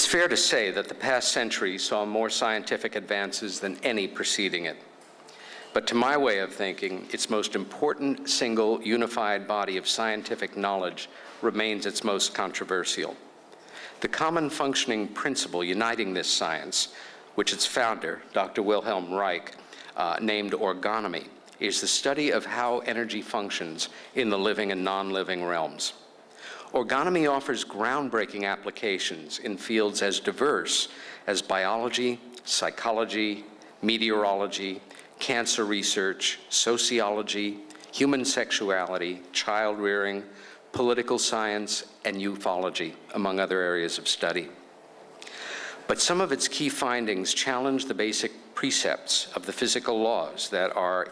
It's fair to say that the past century saw more scientific advances than any preceding it. But to my way of thinking, its most important single unified body of scientific knowledge remains its most controversial. The common functioning principle uniting this science, which its founder, Dr. Wilhelm Reich, named orgonomy, is the study of how energy functions in the living and non-living realms. Orgonomy offers groundbreaking applications in fields as diverse as biology, psychology, meteorology, cancer research, sociology, human sexuality, child rearing, political science, and ufology, among other areas of study. But some of its key findings challenge the basic precepts of the physical laws that our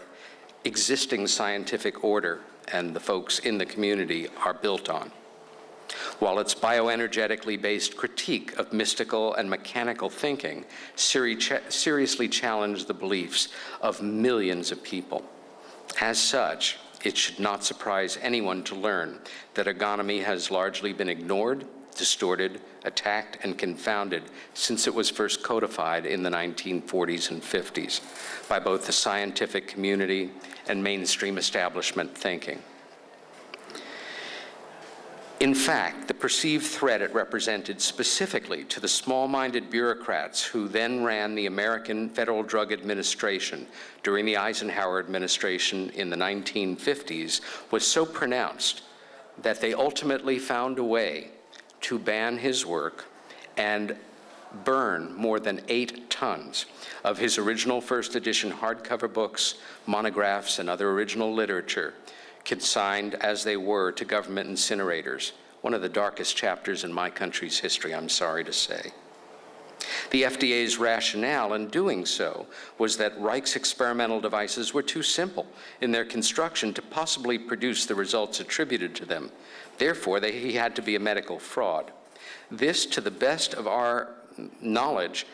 existing scientific order and the folks in the community are built on. While its bioenergetically based critique of mystical and mechanical thinking seriously challenged the beliefs of millions of people. As such, it should not surprise anyone to learn that orgonomy has largely been ignored, distorted, attacked, and confounded since it was first codified in the 1940s and 50s by both the scientific community and mainstream establishment thinking. In fact, the perceived threat it represented specifically to the small-minded bureaucrats who then ran the American Federal Drug Administration during the Eisenhower administration in the 1950s was so pronounced that they ultimately found a way to ban his work and burn more than 8 tons of his original first edition hardcover books, monographs, and other original literature, consigned as they were to government incinerators, one of the darkest chapters in my country's history, I'm sorry to say. The FDA's rationale in doing so was that Reich's experimental devices were too simple in their construction to possibly produce the results attributed to them. Therefore, he had to be a medical fraud. This, to the best of our knowledge,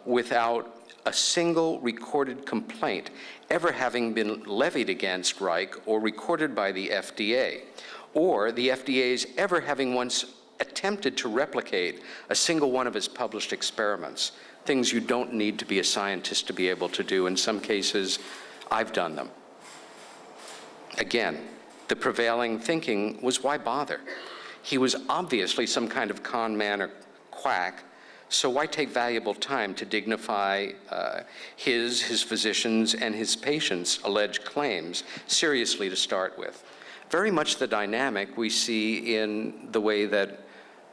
without a single recorded complaint ever having been levied against Reich or recorded by the FDA, or the FDA's ever having once attempted to replicate a single one of his published experiments, things you don't need to be a scientist to be able to do. In some cases, I've done them. Again, the prevailing thinking was, why bother? He was obviously some kind of con man or quack, so why take valuable time to dignify his physicians, and his patients' alleged claims seriously to start with? Very much the dynamic we see in the way that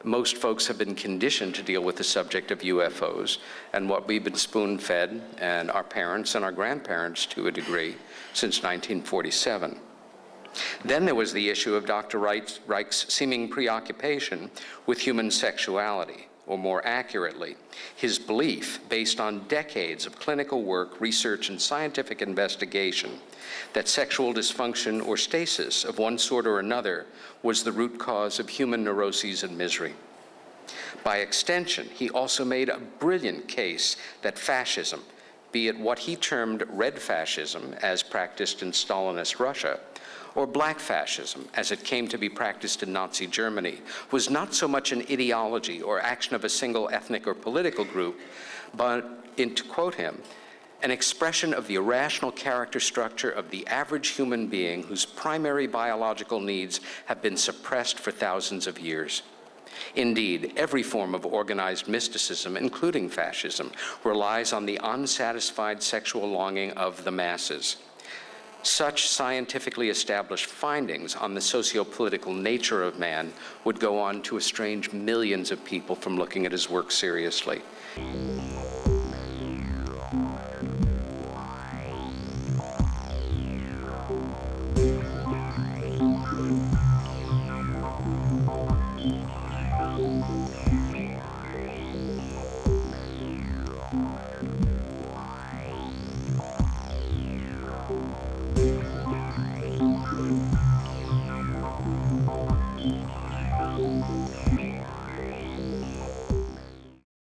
most folks have been conditioned to deal with the subject of UFOs and what we've been spoon-fed, and our parents and our grandparents to a degree, since 1947. Then there was the issue of Dr. Reich's seeming preoccupation with human sexuality, or more accurately, his belief, based on decades of clinical work, research, and scientific investigation, that sexual dysfunction or stasis of one sort or another was the root cause of human neuroses and misery. By extension, he also made a brilliant case that fascism, be it what he termed red fascism as practiced in Stalinist Russia, or black fascism, as it came to be practiced in Nazi Germany, was not so much an ideology or action of a single ethnic or political group, but, to quote him, an expression of the irrational character structure of the average human being whose primary biological needs have been suppressed for thousands of years. Indeed, every form of organized mysticism, including fascism, relies on the unsatisfied sexual longing of the masses. Such scientifically established findings on the socio-political nature of man would go on to estrange millions of people from looking at his work seriously.